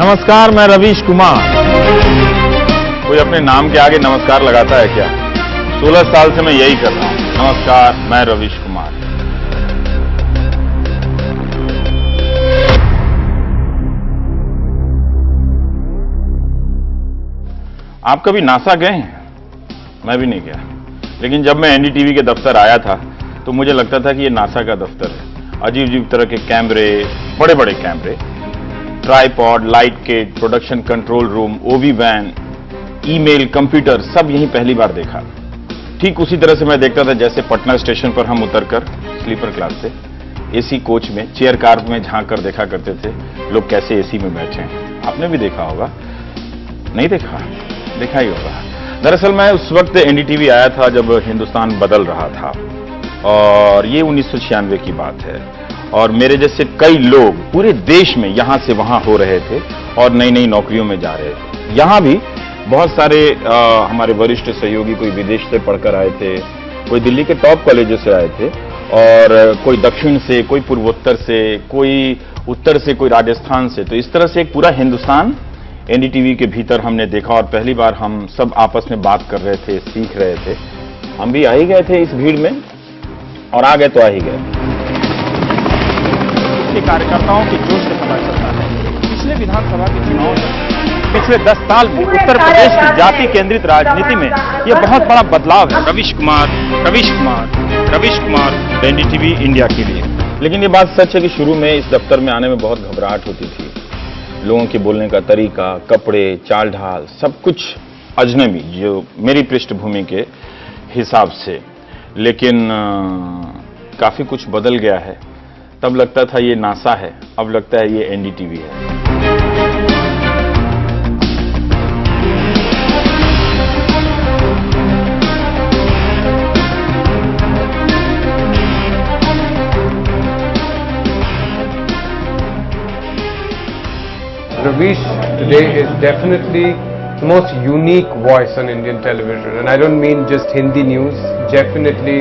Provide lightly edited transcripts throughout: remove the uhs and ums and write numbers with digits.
नमस्कार, मैं रवीश कुमार। कोई अपने नाम के आगे नमस्कार लगाता है क्या? 16 साल से मैं यही कर रहा हूं। नमस्कार, मैं रवीश कुमार। आप कभी नासा गए हैं? मैं भी नहीं गया, लेकिन जब मैं एनडीटीवी के दफ्तर आया था तो मुझे लगता था कि ये नासा का दफ्तर है। अजीब अजीब तरह के कैमरे, बड़े बड़े कैमरे, tripod, light kit, production control room, ओवी वैन, ईमेल, कंप्यूटर, सब यहीं पहली बार देखा। ठीक उसी तरह से मैं देखता था जैसे पटना स्टेशन पर हम उतरकर स्लीपर क्लास से एसी कोच में, चेयर कार में झांक कर देखा करते थे लोग कैसे एसी में बैठे हैं। आपने भी देखा होगा, नहीं देखा? देखा ही होगा। दरअसल मैं उस वक्त एनडीटीवी आया था जब हिंदुस्तान बदल रहा था, और ये 1996 की बात है, और मेरे जैसे कई लोग पूरे देश में यहां से वहां हो रहे थे और नई नई नौकरियों में जा रहे थे। यहां भी बहुत सारे हमारे वरिष्ठ सहयोगी, कोई विदेश से पढ़कर आए थे, कोई दिल्ली के टॉप कॉलेजों से आए थे, और कोई दक्षिण से, कोई पूर्वोत्तर से, कोई उत्तर से, कोई राजस्थान से। तो इस तरह से एक पूरा हिंदुस्तान एनडीटीवी के भीतर हमने देखा, और पहली बार हम सब आपस में बात कर रहे थे, सीख रहे थे। हम भी आ ही गए थे इस भीड़ में, और आ गए तो आ ही गए। कार्यकर्ताओं के जोश से पता चलता है पिछले विधानसभा के चुनाव में पिछले 10 साल में उत्तर प्रदेश की जाति केंद्रित राजनीति में यह बहुत बड़ा बदलाव है। रवीश कुमार एनडीटीवी इंडिया के लिए। लेकिन ये बात सच है कि शुरू में इस दफ्तर में आने में बहुत घबराहट होती थी। लोगों के बोलने का तरीका, कपड़े, चाल ढाल, सब कुछ अजनबी, जो मेरी पृष्ठभूमि के हिसाब से। लेकिन काफी कुछ बदल गया है। तब लगता था ये नासा है, अब लगता है ये एनडीटीवी है। Ravish today is definitely the most unique voice on Indian television, and I don't mean just Hindi news. Definitely,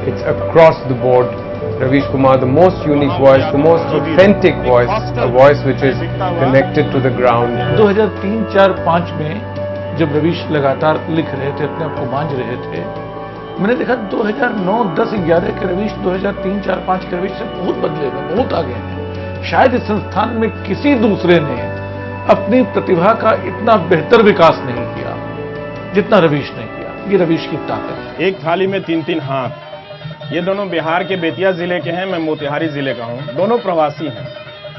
it's across the board. Ravish Kumar, the most unique voice, the most authentic voice, a voice which is connected to the ground. 2003-4-5 में जब रवीश लगातार लिख रहे थे, अपने आप को बांझ रहे थे, मैंने देखा 2009-10-11 के रवीश 2003-4-5 के रवीश से बहुत बदले हुए, बहुत आगे हैं। शायद इस संस्थान में किसी दूसरे ने अपनी प्रतिभा का इतना बेहतर विकास नहीं किया जितना रवीश ने किया। ये रवीश की ताकत है। एक थाली में 3-3 हाथ। ये दोनों बिहार के बेतिया जिले के हैं, मैं मोतिहारी जिले का हूं। दोनों प्रवासी हैं।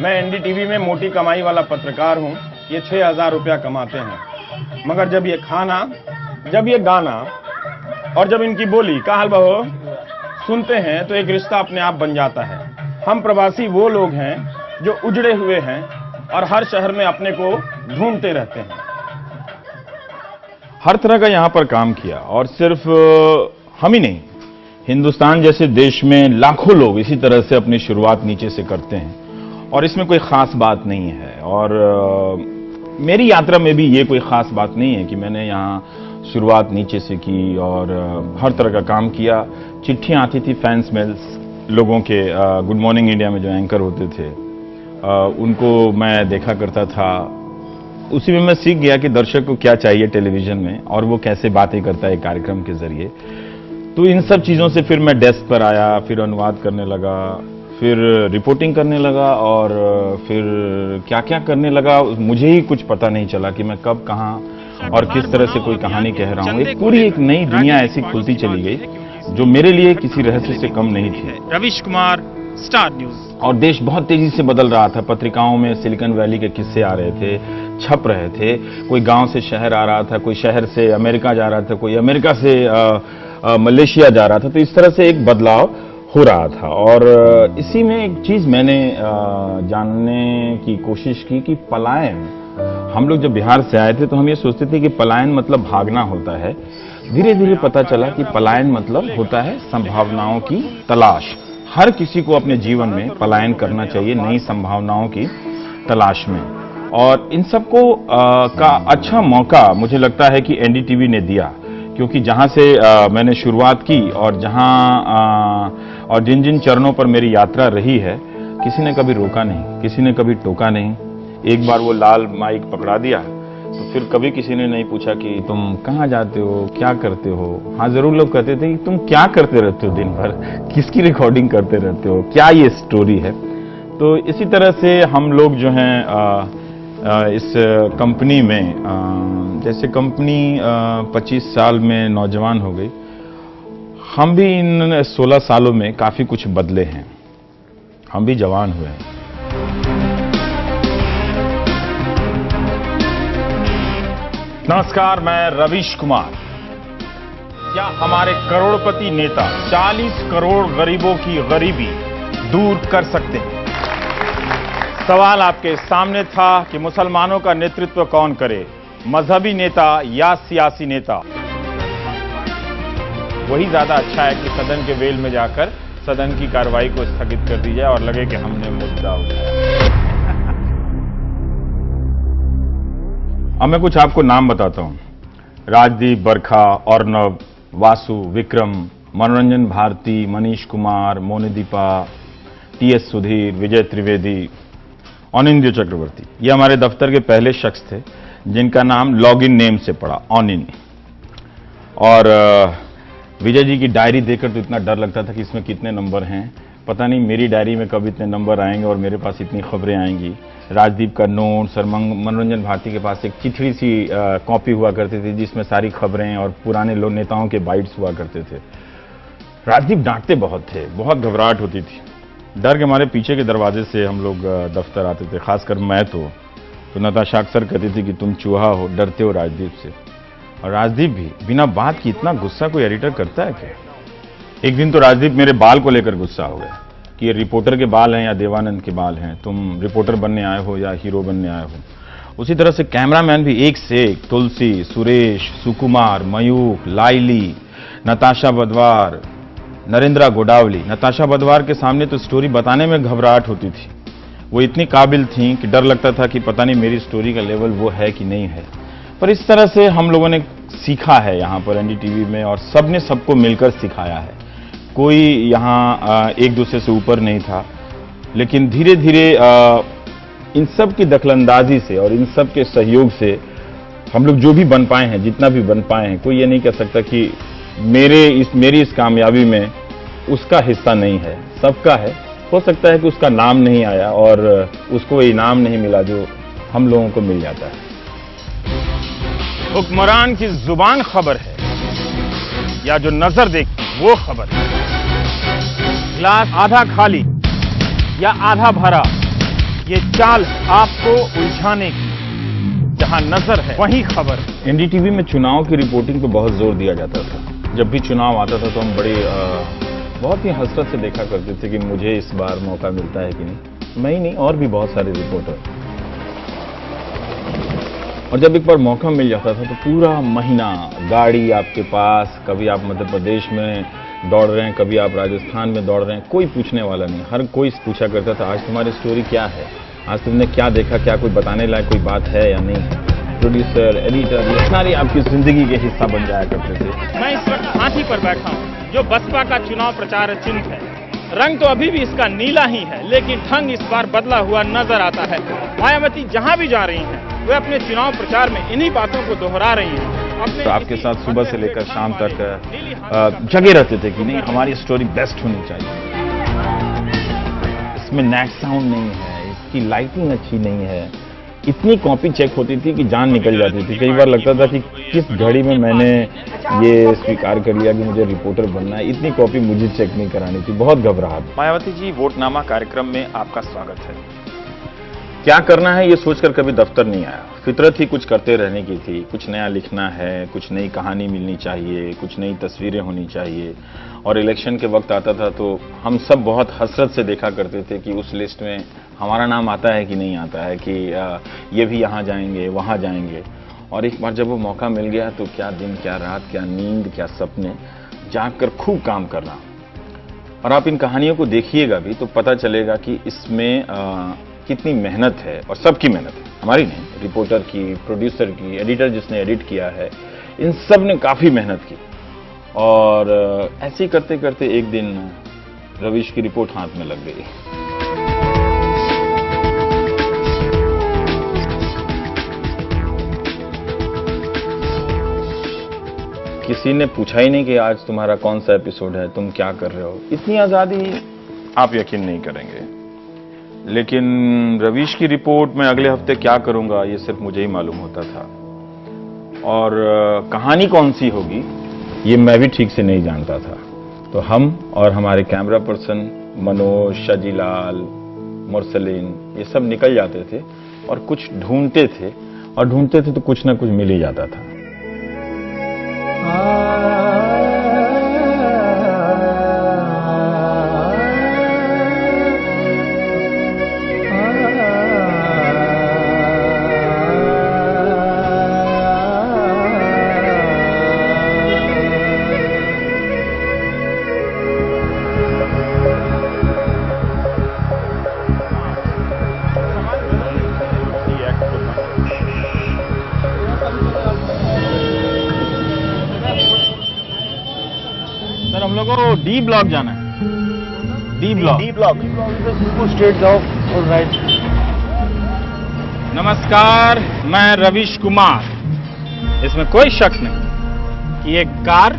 मैं एनडीटीवी में मोटी कमाई वाला पत्रकार हूं। ये 6,000 रुपया कमाते हैं, मगर जब ये खाना, जब ये गाना और जब इनकी बोली का हाल बहो सुनते हैं तो एक रिश्ता अपने आप बन जाता है। हम प्रवासी वो लोग हैं जो उजड़े हुए हैं और हर शहर में अपने को ढूंढते रहते हैं। हर तरह का यहां पर काम किया, और सिर्फ हम ही नहीं, हिंदुस्तान जैसे देश में लाखों लोग इसी तरह से अपनी शुरुआत नीचे से करते हैं, और इसमें कोई खास बात नहीं है। और मेरी यात्रा में भी ये कोई खास बात नहीं है कि मैंने यहाँ शुरुआत नीचे से की और हर तरह का काम किया। चिट्ठियां आती थी, फैंस मेल्स लोगों के, गुड मॉर्निंग इंडिया में जो एंकर होते थे उनको मैं देखा करता था। उसी में मैं सीख गया कि दर्शक को क्या चाहिए टेलीविजन में, और वो कैसे बातें करता है कार्यक्रम के जरिए। तो इन सब चीज़ों से फिर मैं डेस्क पर आया, फिर अनुवाद करने लगा, फिर रिपोर्टिंग करने लगा, और फिर क्या क्या करने लगा मुझे ही कुछ पता नहीं चला कि मैं कब, कहाँ और किस तरह से कोई कहानी कह रहा हूँ। एक पूरी एक नई दुनिया ऐसी खुलती चली गई जो मेरे लिए किसी रहस्य से कम नहीं थी। Ravish Kumar, star news. और देश बहुत तेजी से बदल रहा था। पत्रिकाओं में सिलिकॉन वैली के किस्से आ रहे थे, छप रहे थे। कोई गांव से शहर आ रहा था, कोई शहर से अमेरिका जा रहा था, कोई अमेरिका से मलेशिया जा रहा था। तो इस तरह से एक बदलाव हो रहा था। और इसी में एक चीज मैंने जानने की कोशिश की कि पलायन, हम लोग जब बिहार से आए थे तो हम ये सोचते थे कि पलायन मतलब भागना होता है। धीरे धीरे पता चला कि पलायन मतलब होता है संभावनाओं की तलाश। हर किसी को अपने जीवन में पलायन करना चाहिए, नई संभावनाओं की तलाश में। और इन सबको का अच्छा मौका मुझे लगता है कि एनडीटीवी ने दिया, क्योंकि जहां से मैंने शुरुआत की और और जिन जिन चरणों पर मेरी यात्रा रही है, किसी ने कभी रोका नहीं, किसी ने कभी टोका नहीं, एक बार वो लाल माइक पकड़ा दिया तो फिर कभी किसी ने नहीं पूछा कि तुम कहाँ जाते हो, क्या करते हो। हाँ, जरूर लोग कहते थे कि तुम क्या करते रहते हो दिन भर, किसकी रिकॉर्डिंग करते रहते हो, क्या ये स्टोरी है। तो इसी तरह से हम लोग जो हैं इस कंपनी में, जैसे कंपनी 25 साल में नौजवान हो गई, हम भी इन 16 सालों में काफी कुछ बदले हैं, हम भी जवान हुए हैं। नमस्कार, मैं रवीश कुमार। क्या हमारे करोड़पति नेता 40 करोड़ गरीबों की गरीबी दूर कर सकते हैं? सवाल आपके सामने था कि मुसलमानों का नेतृत्व कौन करे, मजहबी नेता या सियासी नेता। वही ज्यादा अच्छा है कि सदन के वेल में जाकर सदन की कार्रवाई को स्थगित कर दी जाए और लगे कि हमने मुद्दा उठाया। अब मैं कुछ आपको नाम बताता हूं। राजदीप, बरखा, अर्नब, वासु, विक्रम, मनोरंजन भारती, मनीष कुमार, मोनिदीपा, टीएस सुधीर, विजय त्रिवेदी, अनिंद्य चक्रवर्ती। ये हमारे दफ्तर के पहले शख्स थे जिनका नाम लॉगिन नेम से पड़ा, ऑनिन। और विजय जी की डायरी देखकर तो इतना डर लगता था कि इसमें कितने नंबर हैं, पता नहीं मेरी डायरी में कब इतने नंबर आएंगे और मेरे पास इतनी खबरें आएंगी। राजदीप का नोट्स और मनोरंजन भारती के पास एक चिथड़ी सी कॉपी हुआ करती थी जिसमें सारी खबरें और पुराने लोग नेताओं के बाइट्स हुआ करते थे। राजदीप डांटते बहुत थे, बहुत घबराहट होती थी। डर के हमारे पीछे के दरवाजे से हम लोग दफ्तर आते थे, खासकर मैं तो नताशा अक्सर कहती थी कि तुम चूहा हो, डरते हो राजदीप से। और राजदीप भी बिना बात की इतना गुस्सा कोई एडिटर करता है क्या? एक दिन तो राजदीप मेरे बाल को लेकर गुस्सा हो गया कि ये रिपोर्टर के बाल हैं या देवानंद के बाल हैं, तुम रिपोर्टर बनने आए हो या हीरो बनने आए हो। उसी तरह से कैमरामैन भी एक से एक, तुलसी, सुरेश, सुकुमार, मयूख, लाइली, नताशा बदवार, नरेंद्रा गोडावली। नताशा बदवार के सामने तो स्टोरी बताने में घबराहट होती थी। वो इतनी काबिल थी कि डर लगता था कि पता नहीं मेरी स्टोरी का लेवल वो है कि नहीं है। पर इस तरह से हम लोगों ने सीखा है यहाँ पर एनडीटीवी में, और सबने सबको मिलकर सिखाया है। कोई यहाँ एक दूसरे से ऊपर नहीं था, लेकिन धीरे धीरे इन सब की दखलंदाजी से और इन सब के सहयोग से हम लोग जो भी बन पाए हैं, जितना भी बन पाए हैं, कोई ये नहीं कह सकता कि मेरी इस कामयाबी में उसका हिस्सा नहीं है, सबका है। हो सकता है कि उसका नाम नहीं आया और उसको इनाम नहीं मिला जो हम लोगों को मिल जाता है। हुक्मरान की जुबान खबर है या जो नजर देखती वो खबर है। गिलास आधा खाली या आधा भरा, ये चाल आपको उलझाने की, जहां नजर है वहीं खबर। एनडीटीवी में चुनाव की रिपोर्टिंग पे बहुत जोर दिया जाता था। जब भी चुनाव आता था तो हम बहुत ही हसरत से देखा करते थे कि मुझे इस बार मौका मिलता है कि नहीं। मैं ही नहीं, और भी बहुत सारे रिपोर्टर। और जब एक बार मौका मिल जाता था तो पूरा महीना गाड़ी आपके पास, कभी आप मध्य प्रदेश में दौड़ रहे हैं, कभी आप राजस्थान में दौड़ रहे हैं, कोई पूछने वाला नहीं। हर कोई पूछा करता था, आज तुम्हारी स्टोरी क्या है, आज तुमने क्या देखा, क्या कोई बताने लायक कोई बात है या नहीं। प्रोड्यूसर, एडिटर, ये सारी आपकी जिंदगी के हिस्सा बन जाया करते थे। मैं इस वक्त हाथी पर बैठा हूँ जो बसपा का चुनाव प्रचार चिन्ह है। रंग तो अभी भी इसका नीला ही है, लेकिन ढंग इस बार बदला हुआ नजर आता है। मायावती जहां भी जा रही हैं, वे अपने चुनाव प्रचार में इन्हीं बातों को दोहरा रही हैं। तो आपके साथ सुबह से लेकर शाम तक जगे रहते थे कि नहीं, हमारी स्टोरी बेस्ट होनी चाहिए, इसमें नेट साउंड नहीं है, इसकी लाइटिंग अच्छी नहीं है। इतनी कॉपी चेक होती थी कि जान निकल जाती थी। कई बार लगता था कि किस घड़ी में मैंने ये स्वीकार कर लिया कि मुझे रिपोर्टर बनना है, इतनी कॉपी मुझे चेक नहीं करानी थी। बहुत घबराहट। मायावती जी, वोटनामा कार्यक्रम में आपका स्वागत है। क्या करना है ये सोचकर कभी दफ्तर नहीं आया। फितरत ही कुछ करते रहने की थी। कुछ नया लिखना है, कुछ नई कहानी मिलनी चाहिए, कुछ नई तस्वीरें होनी चाहिए। और इलेक्शन के वक्त आता था तो हम सब बहुत हसरत से देखा करते थे कि उस लिस्ट में हमारा नाम आता है कि नहीं आता है, कि ये भी यहाँ जाएंगे, वहाँ जाएंगे। और एक बार जब वो मौका मिल गया तो क्या दिन, क्या रात, क्या नींद, क्या सपने, जाग कर खूब काम करना। और आप इन कहानियों को देखिएगा भी तो पता चलेगा कि इसमें कितनी मेहनत है, और सबकी मेहनत है, हमारी नहीं, रिपोर्टर की, प्रोड्यूसर की, एडिटर जिसने एडिट किया है, इन सब ने काफी मेहनत की। और ऐसे ही करते करते एक दिन रवीश की रिपोर्ट हाथ में लग गई। किसी ने पूछा ही नहीं कि आज तुम्हारा कौन सा एपिसोड है, तुम क्या कर रहे हो। इतनी आजादी आप यकीन नहीं करेंगे। लेकिन रवीश की रिपोर्ट में अगले हफ्ते क्या करूंगा ये सिर्फ मुझे ही मालूम होता था, और कहानी कौन सी होगी ये मैं भी ठीक से नहीं जानता था। तो हम और हमारे कैमरा पर्सन मनोज, शाजीलाल, मुरसलीन ये सब निकल जाते थे और कुछ ढूंढते थे, और ढूंढते थे तो कुछ ना कुछ मिल ही जाता था। सर हम लोग को डी ब्लॉक जाना है। डी ब्लॉक स्ट्रेट जाओ और राइट। नमस्कार, मैं रवीश कुमार। इसमें कोई शक नहीं कि ये कार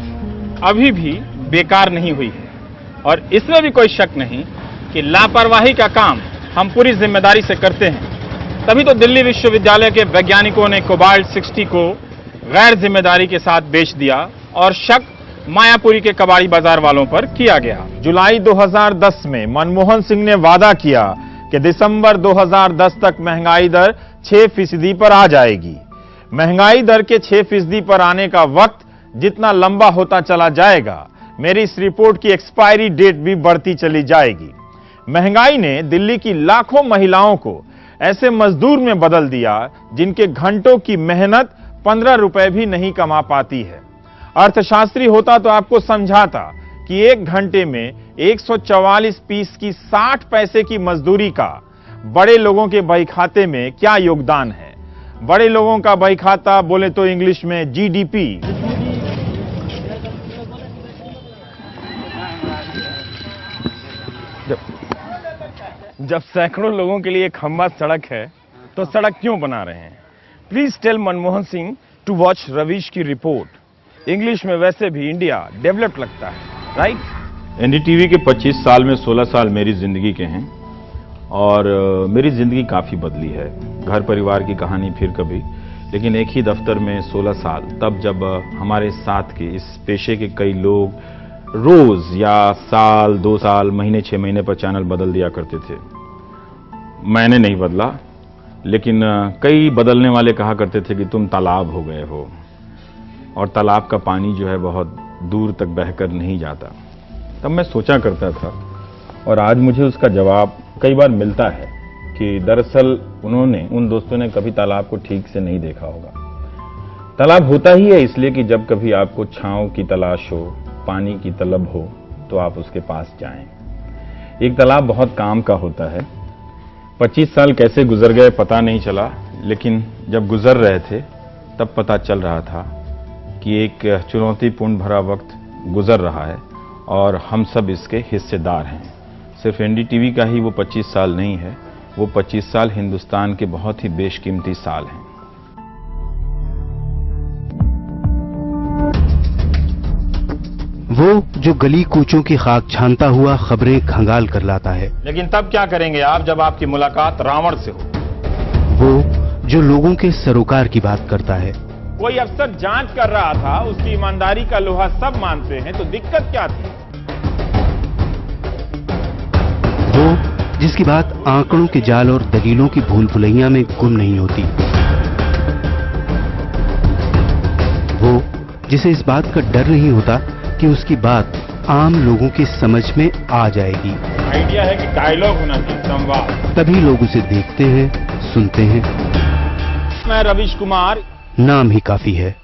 अभी भी बेकार नहीं हुई है, और इसमें भी कोई शक नहीं कि लापरवाही का काम हम पूरी जिम्मेदारी से करते हैं। तभी तो दिल्ली विश्वविद्यालय के वैज्ञानिकों ने कोबाल्ट 60 को गैर जिम्मेदारी के साथ बेच दिया, और शक मायापुरी के कबाड़ी बाजार वालों पर किया गया। जुलाई 2010 में मनमोहन सिंह ने वादा किया कि दिसंबर 2010 तक महंगाई दर 6% पर आ जाएगी। महंगाई दर के 6% पर आने का वक्त जितना लंबा होता चला जाएगा, मेरी इस रिपोर्ट की एक्सपायरी डेट भी बढ़ती चली जाएगी। महंगाई ने दिल्ली की लाखों महिलाओं को ऐसे मजदूर में बदल दिया जिनके घंटों की मेहनत 15 रुपए भी नहीं कमा पाती है। अर्थशास्त्री होता तो आपको समझाता कि 1 घंटे में 144 पीस की 60 पैसे की मजदूरी का बड़े लोगों के बही खाते में क्या योगदान है। बड़े लोगों का बही खाता बोले तो इंग्लिश में जीडीपी। जब सैकड़ों लोगों के लिए खंबा सड़क है तो सड़क क्यों बना रहे हैं? Please tell Manmohan Singh to watch Ravish की रिपोर्ट। इंग्लिश में वैसे भी इंडिया डेवलप्ड लगता है, राइट? एनडीटीवी के 25 साल में 16 साल मेरी जिंदगी के हैं, और मेरी जिंदगी काफी बदली है। घर परिवार की कहानी फिर कभी, लेकिन एक ही दफ्तर में 16 साल, तब जब हमारे साथ के इस पेशे के कई लोग रोज या साल, 2 साल, महीने, 6 महीने पर चैनल बदल दिया करते थे। मैंने नहीं बदला, लेकिन कई बदलने वाले कहा करते थे कि तुम तालाब हो गए हो, और तालाब का पानी जो है बहुत दूर तक बहकर नहीं जाता। तब मैं सोचा करता था, और आज मुझे उसका जवाब कई बार मिलता है कि दरअसल उन दोस्तों ने कभी तालाब को ठीक से नहीं देखा होगा। तालाब होता ही है इसलिए कि जब कभी आपको छांव की तलाश हो, पानी की तलब हो, तो आप उसके पास जाएं। एक तालाब बहुत काम का होता है। 25 साल कैसे गुजर गए पता नहीं चला, लेकिन जब गुजर रहे थे तब पता चल रहा था कि एक चुनौतीपूर्ण भरा वक्त गुजर रहा है, और हम सब इसके हिस्सेदार हैं। सिर्फ एनडीटीवी का ही वो 25 साल नहीं है, वो 25 साल हिंदुस्तान के बहुत ही बेशकीमती साल हैं। वो जो गली कूचों की खाक छानता हुआ खबरें खंगाल कर लाता है। लेकिन तब क्या करेंगे आप जब आपकी मुलाकात रावण से हो? वो जो लोगों के सरोकार की बात करता है। कोई अफसर जांच कर रहा था, उसकी ईमानदारी का लोहा सब मानते हैं, तो दिक्कत क्या थी? वो जिसकी बात आंकड़ों के जाल और दलीलों की भूल भुलैया में गुम नहीं होती। वो जिसे इस बात का डर नहीं होता कि उसकी बात आम लोगों की समझ में आ जाएगी। आइडिया है कि डायलॉग होना चाहिए, संवाद। तभी लोग उसे देखते हैं, सुनते हैं। मैं रवीश कुमार, नाम ही काफी है।